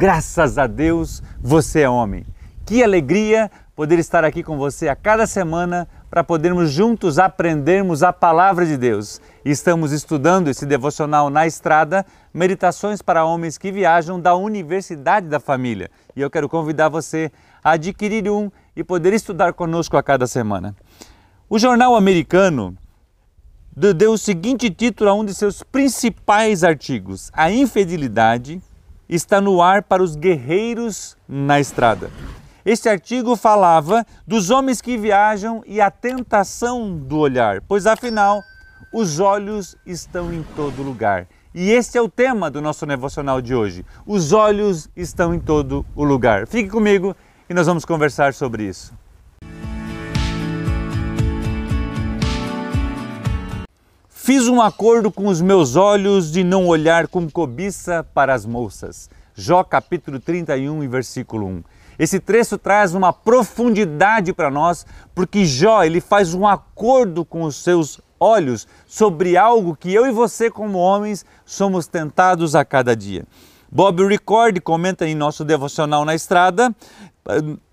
Graças a Deus, você é homem. Que alegria poder estar aqui com você a cada semana para podermos juntos aprendermos a Palavra de Deus. Estamos estudando esse devocional na estrada, Meditações para Homens que Viajam, da Universidade da Família. E eu quero convidar você a adquirir um e poder estudar conosco a cada semana. O jornal americano deu o seguinte título a um de seus principais artigos: A infidelidade está no ar para os guerreiros na estrada. Este artigo falava dos homens que viajam e a tentação do olhar, pois afinal, os olhos estão em todo lugar. E este é o tema do nosso devocional de hoje. Os olhos estão em todo o lugar. Fique comigo e nós vamos conversar sobre isso. Fiz um acordo com os meus olhos de não olhar com cobiça para as moças. Jó capítulo 31 e versículo 1. Esse trecho traz uma profundidade para nós, porque Jó ele faz um acordo com os seus olhos sobre algo que eu e você como homens somos tentados a cada dia. Bob Record comenta em nosso devocional na estrada,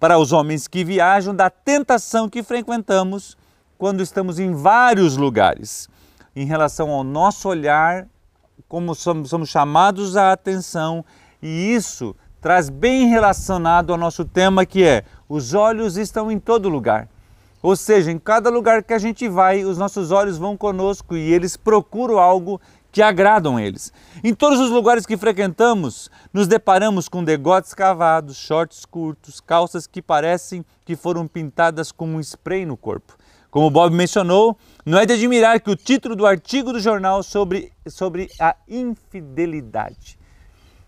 para os homens que viajam, da tentação que frequentamos quando estamos em vários lugares. Em relação ao nosso olhar, como somos chamados à atenção, e isso traz bem relacionado ao nosso tema, que é: os olhos estão em todo lugar. Ou seja, em cada lugar que a gente vai, os nossos olhos vão conosco e eles procuram algo que agradam eles. Em todos os lugares que frequentamos, nos deparamos com degotes cavados, shorts curtos, calças que parecem que foram pintadas com um spray no corpo. Como Bob mencionou, não é de admirar que o título do artigo do jornal sobre a infidelidade.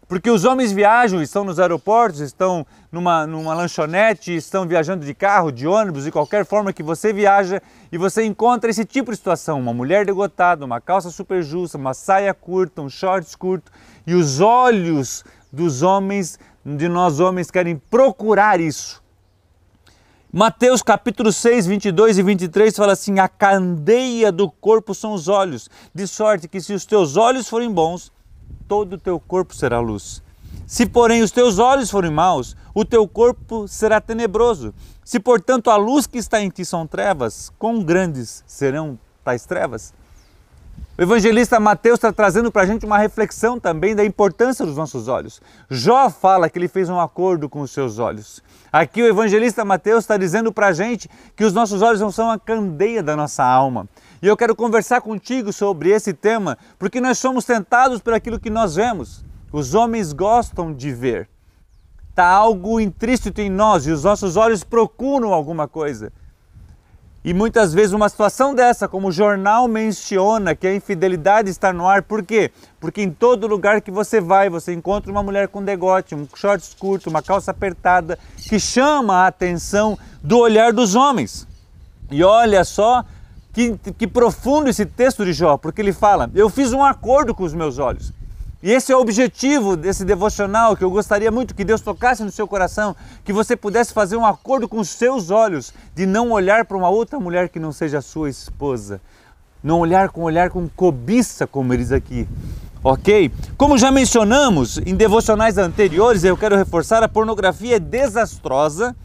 Porque os homens viajam, estão nos aeroportos, estão numa lanchonete, estão viajando de carro, de ônibus, de qualquer forma que você viaja, e você encontra esse tipo de situação: uma mulher degotada, uma calça super justa, uma saia curta, um shorts curto, e os olhos dos homens, de nós homens, querem procurar isso. Mateus capítulo 6, 22 e 23 fala assim: a candeia do corpo são os olhos, de sorte que se os teus olhos forem bons, todo o teu corpo será luz. Se porém os teus olhos forem maus, o teu corpo será tenebroso. Se portanto a luz que está em ti são trevas, quão grandes serão tais trevas? O evangelista Mateus está trazendo para a gente uma reflexão também da importância dos nossos olhos. Jó fala que ele fez um acordo com os seus olhos. Aqui o evangelista Mateus está dizendo para a gente que os nossos olhos não são a candeia da nossa alma. E eu quero conversar contigo sobre esse tema, porque nós somos tentados por aquilo que nós vemos. Os homens gostam de ver. Está algo intrínseco em nós e os nossos olhos procuram alguma coisa. E muitas vezes uma situação dessa, como o jornal menciona, que a infidelidade está no ar. Por quê? Porque em todo lugar que você vai, você encontra uma mulher com degote, um shorts curto, uma calça apertada, que chama a atenção do olhar dos homens. E olha só que profundo esse texto de Jó, porque ele fala: eu fiz um acordo com os meus olhos. E esse é o objetivo desse devocional, que eu gostaria muito que Deus tocasse no seu coração, que você pudesse fazer um acordo com os seus olhos, de não olhar para uma outra mulher que não seja a sua esposa. Não olhar com cobiça, como ele diz aqui. Ok? Como já mencionamos em devocionais anteriores, eu quero reforçar: a pornografia é desastrosa,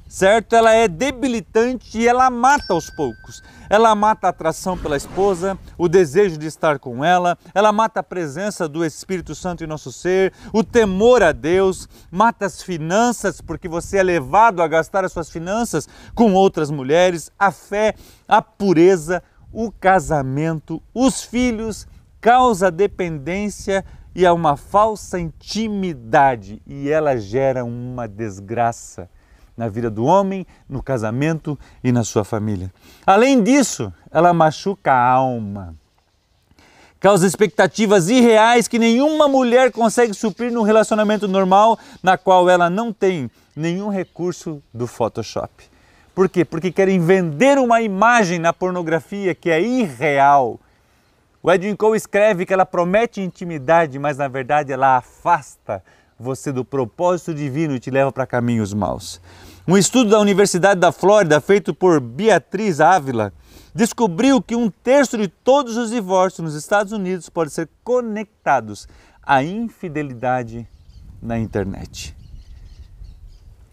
certo? Ela é debilitante e ela mata aos poucos. Ela mata a atração pela esposa, o desejo de estar com ela, ela mata a presença do Espírito Santo em nosso ser, o temor a Deus, mata as finanças, porque você é levado a gastar as suas finanças com outras mulheres, a fé, a pureza, o casamento, os filhos, causa dependência e há uma falsa intimidade, e ela gera uma desgraça na vida do homem, no casamento e na sua família. Além disso, ela machuca a alma. Causa expectativas irreais que nenhuma mulher consegue suprir num relacionamento normal, na qual ela não tem nenhum recurso do Photoshop. Por quê? Porque querem vender uma imagem na pornografia que é irreal. O Edwin Cole escreve que ela promete intimidade, mas na verdade ela afasta você do propósito divino e te leva para caminhos maus. Um estudo da Universidade da Flórida, feito por Beatriz Ávila, descobriu que 1/3 de todos os divórcios nos Estados Unidos podem ser conectados à infidelidade na internet?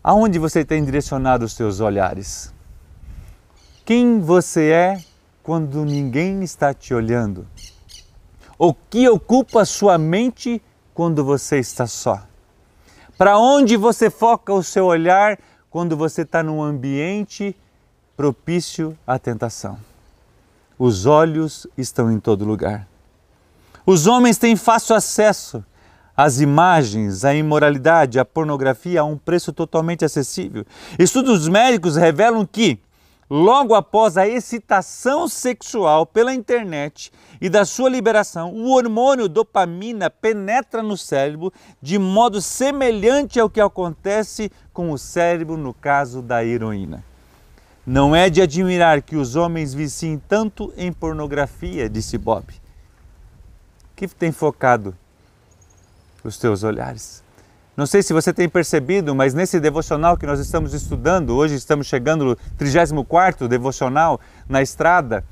Aonde você tem direcionado os seus olhares? Quem você é quando ninguém está te olhando? O que ocupa sua mente quando você está só? Para onde você foca o seu olhar quando você está num ambiente propício à tentação? Os olhos estão em todo lugar. Os homens têm fácil acesso às imagens, à imoralidade, à pornografia a um preço totalmente acessível. Estudos médicos revelam que, logo após a excitação sexual pela internet e da sua liberação, o hormônio dopamina penetra no cérebro de modo semelhante ao que acontece com o cérebro no caso da heroína. Não é de admirar que os homens viciem tanto em pornografia, disse Bob. O que tem focado os teus olhares? Não sei se você tem percebido, mas nesse devocional que nós estamos estudando, hoje estamos chegando no 34º devocional na estrada,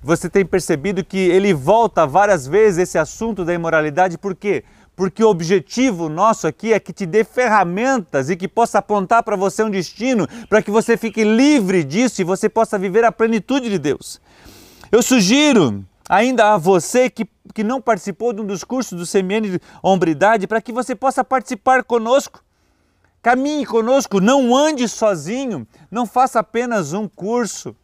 você tem percebido que ele volta várias vezes esse assunto da imoralidade, por quê? Porque o objetivo nosso aqui é que te dê ferramentas e que possa apontar para você um destino, para que você fique livre disso e você possa viver a plenitude de Deus. Eu sugiro ainda a você que não participou de um dos cursos do CMN Hombridade, para que você possa participar conosco. Caminhe conosco, não ande sozinho, não faça apenas um curso.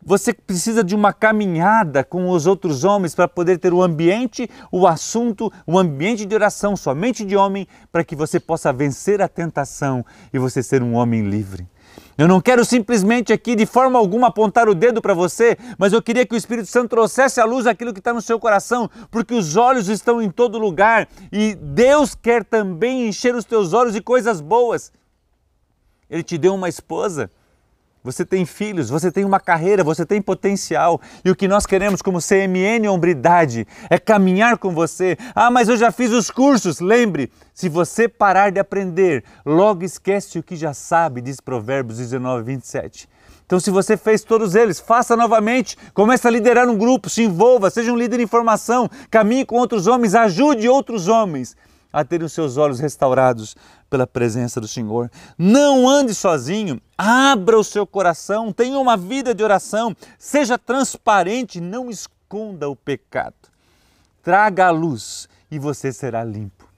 Você precisa de uma caminhada com os outros homens para poder ter o ambiente, o assunto, o ambiente de oração somente de homem, para que você possa vencer a tentação e você ser um homem livre. Eu não quero simplesmente aqui de forma alguma apontar o dedo para você, mas eu queria que o Espírito Santo trouxesse à luz aquilo que está no seu coração, porque os olhos estão em todo lugar e Deus quer também encher os teus olhos de coisas boas. Ele te deu uma esposa, você tem filhos, você tem uma carreira, você tem potencial. E o que nós queremos como CMN Hombridade é caminhar com você. Ah, mas eu já fiz os cursos. Lembre, se você parar de aprender, logo esquece o que já sabe, diz Provérbios 19:27. Então, se você fez todos eles, faça novamente, comece a liderar um grupo, se envolva, seja um líder em formação, caminhe com outros homens, ajude outros homens a terem os seus olhos restaurados pela presença do Senhor. Não ande sozinho, abra o seu coração, tenha uma vida de oração, seja transparente, não esconda o pecado. Traga a luz e você será limpo.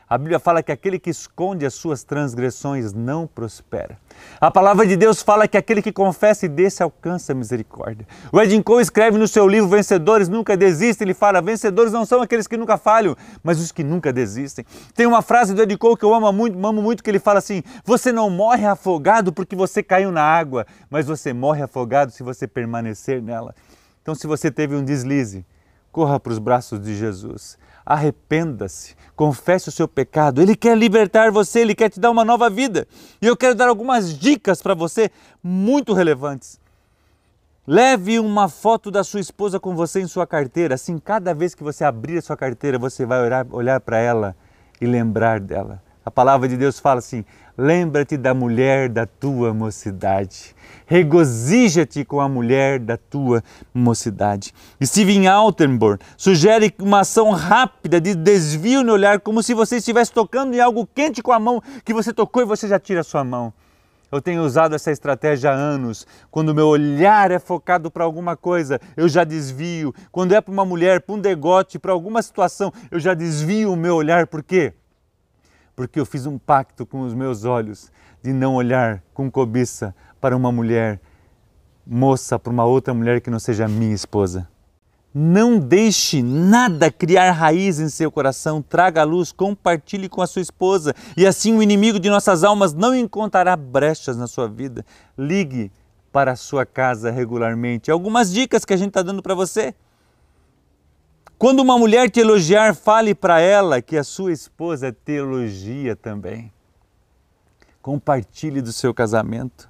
A Bíblia fala que aquele que esconde as suas transgressões não prospera. A palavra de Deus fala que aquele que confessa e desse alcança a misericórdia. O Edin Cole escreve no seu livro Vencedores Nunca Desistem, ele fala, vencedores não são aqueles que nunca falham, mas os que nunca desistem. Tem uma frase do Edin Cole que eu amo muito, que ele fala assim, você não morre afogado porque você caiu na água, mas você morre afogado se você permanecer nela. Então, se você teve um deslize, corra para os braços de Jesus. Arrependa-se, confesse o seu pecado, Ele quer libertar você, Ele quer te dar uma nova vida. E eu quero dar algumas dicas para você muito relevantes. Leve uma foto da sua esposa com você em sua carteira, assim cada vez que você abrir a sua carteira, você vai olhar para ela e lembrar dela. A palavra de Deus fala assim, lembra-te da mulher da tua mocidade. Regozija-te com a mulher da tua mocidade. Steven Altenborn sugere uma ação rápida de desvio no olhar, como se você estivesse tocando em algo quente com a mão, que você tocou e você já tira a sua mão. Eu tenho usado essa estratégia há anos. Quando o meu olhar é focado para alguma coisa, eu já desvio. Quando é para uma mulher, para um degote, para alguma situação, eu já desvio o meu olhar. Por quê? Porque eu fiz um pacto com os meus olhos de não olhar com cobiça para uma mulher moça, para uma outra mulher que não seja minha esposa. Não deixe nada criar raiz em seu coração, traga a luz, compartilhe com a sua esposa e assim o inimigo de nossas almas não encontrará brechas na sua vida. Ligue para a sua casa regularmente. Algumas dicas que a gente está dando para você. Quando uma mulher te elogiar, fale para ela que a sua esposa te elogia também. Compartilhe do seu casamento.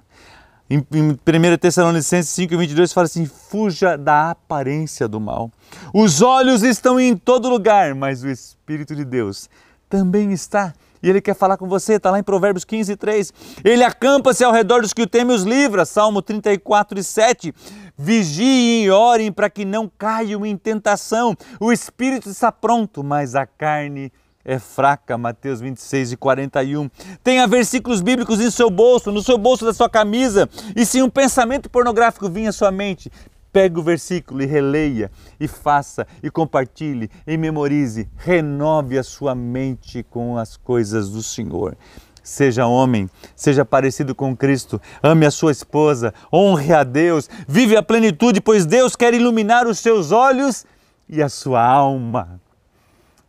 Em 1 Tessalonicenses 5:22 fala assim, fuja da aparência do mal. Os olhos estão em todo lugar, mas o Espírito de Deus também está. E Ele quer falar com você, está lá em Provérbios 15:3. Ele acampa-se ao redor dos que o temem e os livra, Salmo 34:7. Vigiem e orem para que não caiam em tentação. O espírito está pronto, mas a carne é fraca, Mateus 26:41. Tenha versículos bíblicos em seu bolso, no seu bolso da sua camisa, e se um pensamento pornográfico vinha à sua mente, pegue o versículo e releia, e faça, e compartilhe, e memorize, renove a sua mente com as coisas do Senhor. Seja homem, seja parecido com Cristo, ame a sua esposa, honre a Deus, vive a plenitude, pois Deus quer iluminar os seus olhos e a sua alma.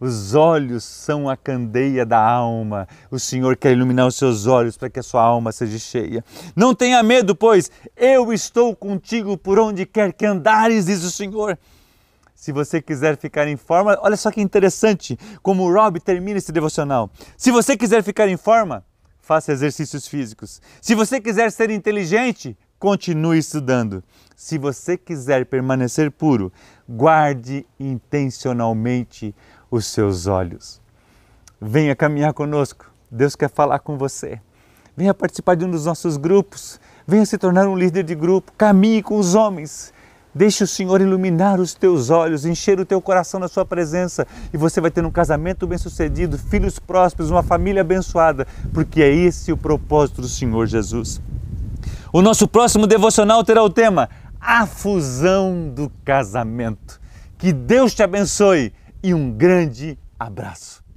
Os olhos são a candeia da alma. O Senhor quer iluminar os seus olhos para que a sua alma seja cheia. Não tenha medo, pois eu estou contigo por onde quer que andares, diz o Senhor. Se você quiser ficar em forma, olha só que interessante como o Rob termina esse devocional. Se você quiser ficar em forma, faça exercícios físicos. Se você quiser ser inteligente, continue estudando. Se você quiser permanecer puro, guarde intencionalmente os seus olhos. Venha caminhar conosco. Deus quer falar com você. Venha participar de um dos nossos grupos. Venha se tornar um líder de grupo. Caminhe com os homens. Deixe o Senhor iluminar os teus olhos, encher o teu coração da sua presença, e você vai ter um casamento bem-sucedido, filhos prósperos, uma família abençoada, porque é esse o propósito do Senhor Jesus. O nosso próximo devocional terá o tema A Fusão do Casamento. Que Deus te abençoe e um grande abraço.